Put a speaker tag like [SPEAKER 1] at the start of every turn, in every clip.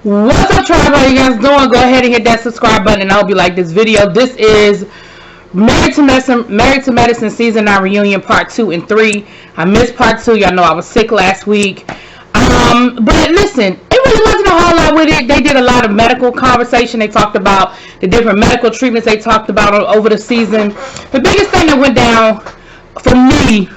[SPEAKER 1] What's up, tribe? How you guys doing? Go ahead and hit that subscribe button, and I hope you like this video. This is Married to Medicine Season 9 Reunion Part 2 and 3. I missed Part 2. Y'all know I was sick last week. But listen, it really wasn't a whole lot with it. They did a lot of medical conversation. They talked about the different medical treatments they talked about over the season. The biggest thing that went down for me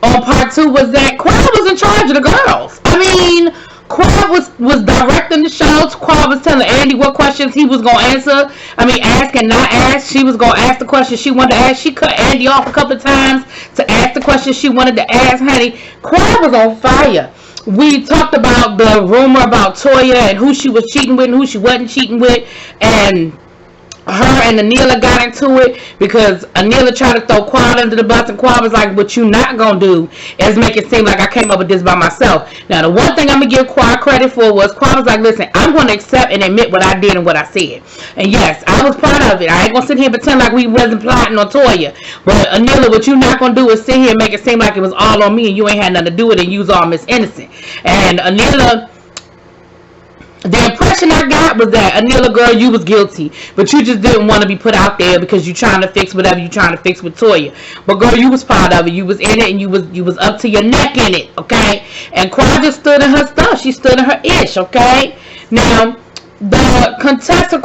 [SPEAKER 1] on Part 2 was that Quad was in charge of the girls. I mean, Quad was directing the show. Quad was telling Andy what questions he was going to answer. I mean, ask and not ask. She was going to ask the questions she wanted to ask. She cut Andy off a couple of times to ask the questions she wanted to ask. Honey, Quad was on fire. We talked about the rumor about Toya and who she was cheating with and who she wasn't cheating with. And her and Anila got into it because Anila tried to throw Quad under the bus, and Quad was like, what you not gonna do is make it seem like I came up with this by myself. Now, the one thing I'm gonna give Quad credit for was Quad was like, listen, I'm gonna accept and admit what I did and what I said. And yes, I was proud of it. I ain't gonna sit here and pretend like we wasn't plotting on Toya. But Anila, what you not gonna do is sit here and make it seem like it was all on me and you ain't had nothing to do with it and you was all Miss Innocent. And Anila, the impression I got was that, Anila, girl, you was guilty, but you just didn't want to be put out there because you trying to fix whatever you trying to fix with Toya. But girl, you was proud of it. You was in it, and you was up to your neck in it, okay? And Quad just stood in her stuff. She stood in her ish, okay? Now, the Contessa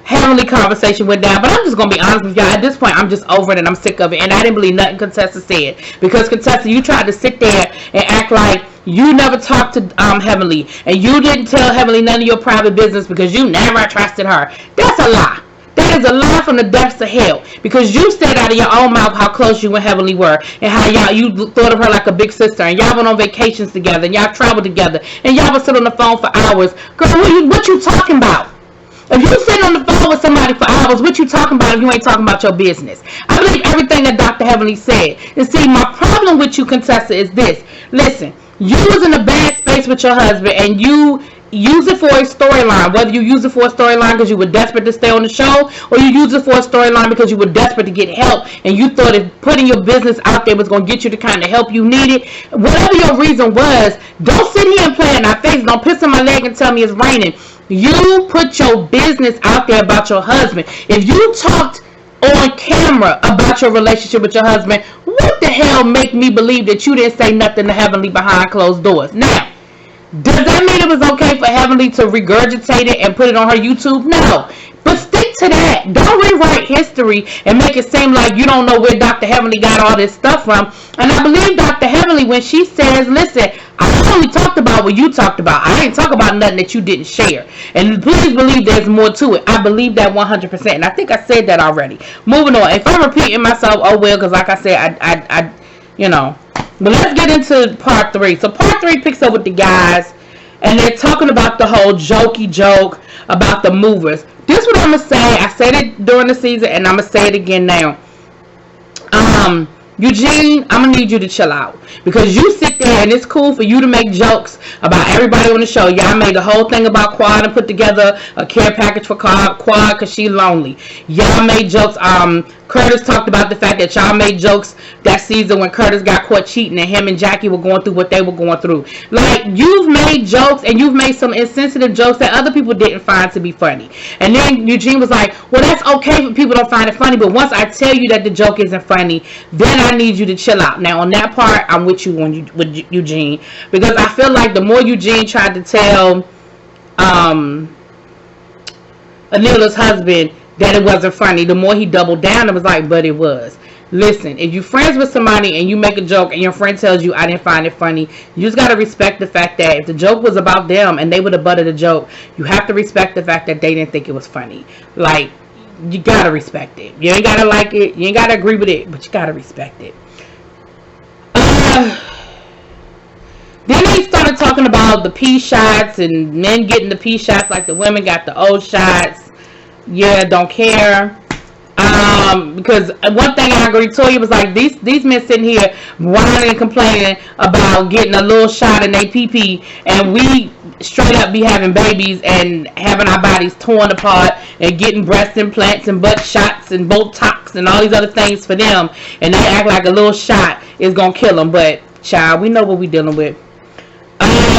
[SPEAKER 1] Heavenly conversation went down, but I'm just gonna be honest with y'all. At this point, I'm just over it and I'm sick of it, and I didn't believe nothing Contessa said, because Contessa, you tried to sit there and act like you never talked to Heavenly, and you didn't tell Heavenly none of your private business because you never trusted her. That's a lie. That is a lie from the depths of hell, because you said out of your own mouth how close you and Heavenly were, and how you thought of her like a big sister, and y'all went on vacations together, and y'all traveled together, and y'all would sit on the phone for hours. Girl, what you talking about? If you sit on the phone with somebody for hours, what you talking about if you ain't talking about your business? I believe everything that Dr. Heavenly said. And see, my problem with you, Contessa, is this. Listen, you was in a bad space with your husband, and you use it for a storyline. Whether you use it for a storyline because you were desperate to stay on the show, or you use it for a storyline because you were desperate to get help, and you thought if putting your business out there was going to get you the kind of help you needed. Whatever your reason was, don't sit here and play in our face. Don't piss on my leg and tell me it's raining. You put your business out there about your husband. If you talked on camera about your relationship with your husband, what the hell make me believe that you didn't say nothing to Heavenly behind closed doors? Now, does that mean it was okay for Heavenly to regurgitate it and put it on her YouTube? No. But stick to that. Don't rewrite history and make it seem like you don't know where Dr. Heavenly got all this stuff from. And I believe Dr. Heavenly when she says, listen, I only talked about what you talked about. I didn't talk about nothing that you didn't share. And please believe there's more to it. I believe that 100%. And I think I said that already. Moving on. If I'm repeating myself, oh well, because like I said, I you know. But let's get into Part 3. So Part 3 picks up with the guys, and they're talking about the whole jokey joke about the movers. This is what I'm going to say. I said it during the season, and I'm going to say it again now. Eugene, I'm going to need you to chill out. Because you sit there, and it's cool for you to make jokes about everybody on the show. Y'all made the whole thing about Quad and put together a care package for Quad because she's lonely. Y'all made jokes. Curtis talked about the fact that y'all made jokes that season when Curtis got caught cheating and him and Jackie were going through what they were going through. Like, you've made jokes, and you've made some insensitive jokes that other people didn't find to be funny. And then Eugene was like, well, that's okay if people don't find it funny, but once I tell you that the joke isn't funny, then I need you to chill out. Now, on that part, I'm with you with Eugene, because I feel like the more Eugene tried to tell Anila's husband that it wasn't funny, the more he doubled down and was like, but it was. Listen, if you're friends with somebody and you make a joke and your friend tells you I didn't find it funny, you just got to respect the fact that if the joke was about them and they would have butted the joke, you have to respect the fact that they didn't think it was funny. Like, you got to respect it. You ain't got to like it. You ain't got to agree with it, but you got to respect it. Then they started talking about the P shots and men getting the P shots like the women got the O shots. Yeah, don't care. Because one thing I agree, Toya was like, these men sitting here whining and complaining about getting a little shot in their pee-pee, and we straight up be having babies and having our bodies torn apart and getting breast implants and butt shots and Botox and all these other things for them, and they act like a little shot is gonna kill them. But child, we know what we dealing with.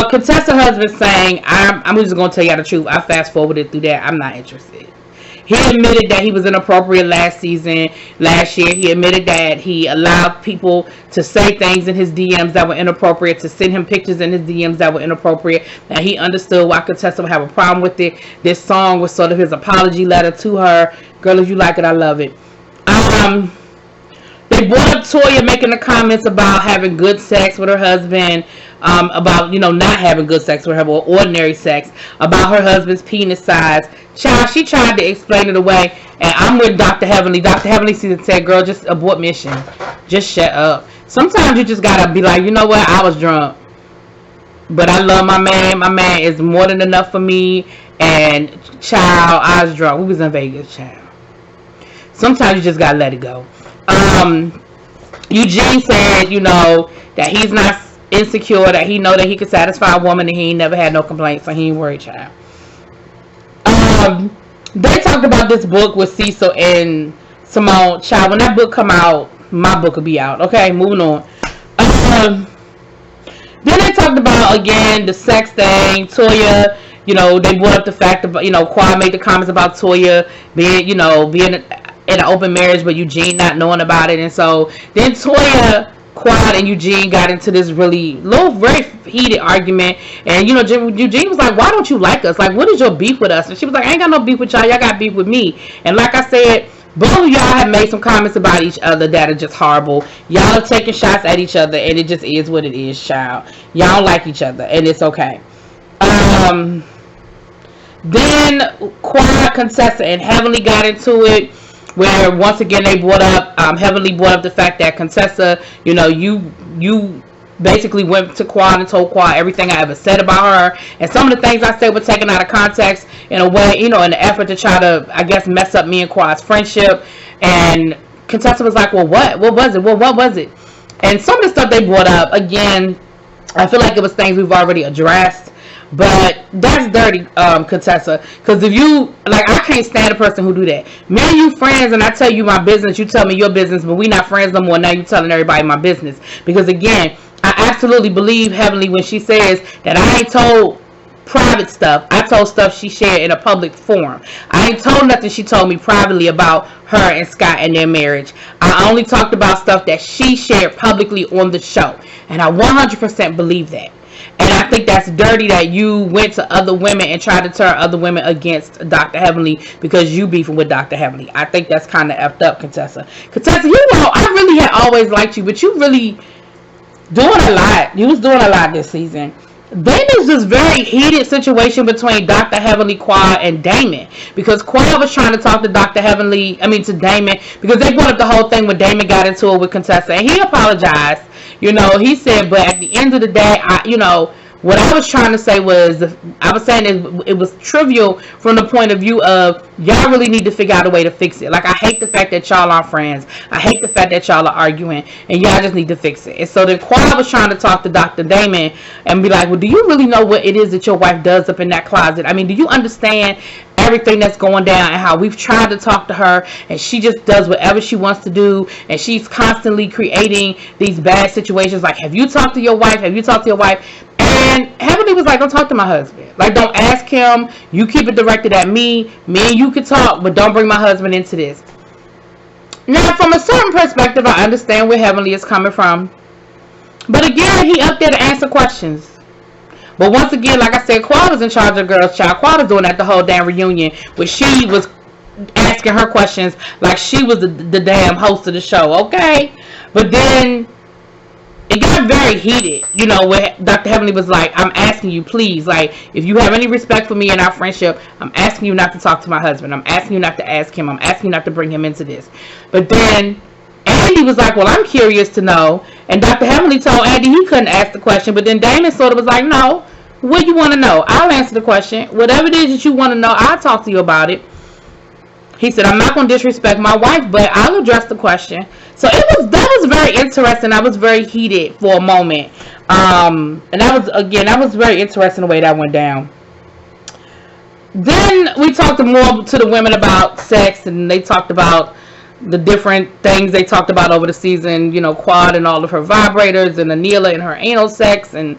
[SPEAKER 1] Well, Contessa husband saying, I'm just going to tell y'all the truth. I fast forwarded through that. I'm not interested. He admitted that he was inappropriate last year. He admitted that he allowed people to say things in his DMs that were inappropriate, to send him pictures in his DMs that were inappropriate. That he understood why Contessa would have a problem with it. This song was sort of his apology letter to her. Girl, if you like it, I love it. They brought up Toya making the comments about having good sex with her husband. About, not having good sex with her, or ordinary sex, about her husband's penis size. Child, she tried to explain it away, and I'm with Dr. Heavenly. Dr. Heavenly said, girl, just abort mission. Just shut up. Sometimes you just gotta be like, you know what, I was drunk, but I love my man. My man is more than enough for me, and child, I was drunk. We was in Vegas, child. Sometimes you just gotta let it go. Eugene said, that he's not insecure, that he know that he could satisfy a woman, and he ain't never had no complaints, so he ain't worried, child. They talked about this book with Cecil and Simone. Child, when that book come out, my book will be out. Okay, moving on. Then they talked about, again, the sex thing. Toya, they brought up the fact about, Quad made the comments about Toya being in an open marriage, but Eugene not knowing about it. And so then Toya, Quad, and Eugene got into this very heated argument. And, Eugene was like, why don't you like us? Like, what is your beef with us? And she was like, I ain't got no beef with y'all. Y'all got beef with me. And like I said, both of y'all have made some comments about each other that are just horrible. Y'all are taking shots at each other, and it just is what it is, child. Y'all don't like each other, and it's okay. Then Quad, Contessa, and Heavenly got into it, where once again they brought up, Heavenly brought up the fact that Contessa, you basically went to Quad and told Quad everything I ever said about her, and some of the things I said were taken out of context in a way, in an effort to try to, I guess, mess up me and Quad's friendship. And Contessa was like, well, what was it? Well, what was it? And some of the stuff they brought up, again, I feel like it was things we've already addressed. But that's dirty, Contessa. Because if you, I can't stand a person who do that. Me and you friends, and I tell you my business, you tell me your business, but we not friends no more. Now you telling everybody my business. Because again, I absolutely believe Heavenly when she says that I ain't told private stuff. I told stuff she shared in a public forum. I ain't told nothing she told me privately about her and Scott and their marriage. I only talked about stuff that she shared publicly on the show. And I 100% believe that. And I think that's dirty that you went to other women and tried to turn other women against Dr. Heavenly because you beefing with Dr. Heavenly. I think that's kind of effed up, Contessa. Contessa, I really had always liked you, but you really doing a lot. You was doing a lot this season. Then there's this very heated situation between Dr. Heavenly, Quad, and Damon. Because Quad was trying to talk to to Damon, because they brought up the whole thing when Damon got into it with Contessa. And he apologized. He said, but at the end of the day, what I was trying to say was, I was saying it was trivial from the point of view of y'all really need to figure out a way to fix it. Like, I hate the fact that y'all aren't friends. I hate the fact that y'all are arguing, and y'all just need to fix it. And so then Quad was trying to talk to Dr. Damon and be like, well, do you really know what it is that your wife does up in that closet? I mean, do you understand everything that's going down and how we've tried to talk to her and she just does whatever she wants to do, and she's constantly creating these bad situations? Like, have you talked to your wife? Have you talked to your wife? And Heavenly was like, don't talk to my husband. Like, don't ask him. You keep it directed at me. Me and you can talk, but don't bring my husband into this. Now, from a certain perspective, I understand where Heavenly is coming from. But again, he up there to answer questions. But once again, like I said, Quad was in charge of Girls Child. Quad was doing that the whole damn reunion, where she was asking her questions like she was the damn host of the show, okay? But then it got very heated, where Dr. Heavenly was like, I'm asking you, please, like, if you have any respect for me and our friendship, I'm asking you not to talk to my husband. I'm asking you not to ask him. I'm asking you not to bring him into this. But then Andy was like, well, I'm curious to know. And Dr. Heavenly told Andy he couldn't ask the question. But then Damon sort of was like, no, what do you want to know? I'll answer the question. Whatever it is that you want to know, I'll talk to you about it. He said, I'm not going to disrespect my wife, but I'll address the question. So that was very interesting. I was very heated for a moment. And that was very interesting the way that went down. Then we talked more to the women about sex, and they talked about the different things they talked about over the season. Quad and all of her vibrators, and Anila and her anal sex, and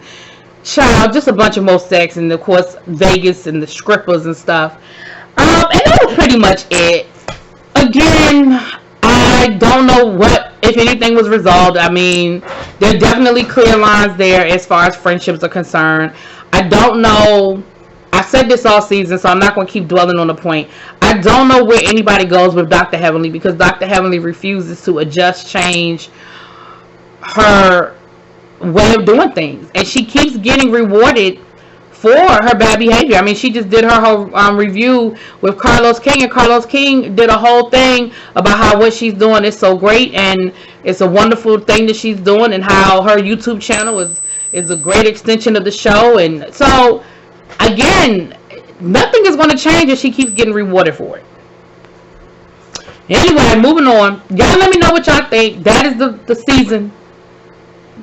[SPEAKER 1] Child, just a bunch of more sex, and of course Vegas and the strippers and stuff. And that was pretty much it. Again, I don't know what, if anything, was resolved. I mean, there are definitely clear lines there as far as friendships are concerned. I don't know. I said this all season, so I'm not going to keep dwelling on the point. I don't know where anybody goes with Dr. Heavenly, because Dr. Heavenly refuses to adjust, change her way of doing things, and she keeps getting rewarded for her bad behavior. I mean, she just did her whole review with Carlos King, and Carlos King did a whole thing about how what she's doing is so great, and it's a wonderful thing that she's doing, and how her YouTube channel is a great extension of the show. And so, again, nothing is going to change if she keeps getting rewarded for it. Anyway, moving on. Y'all let me know what y'all think. That is the season.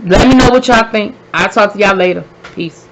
[SPEAKER 1] Let me know what y'all think. I'll talk to y'all later. Peace.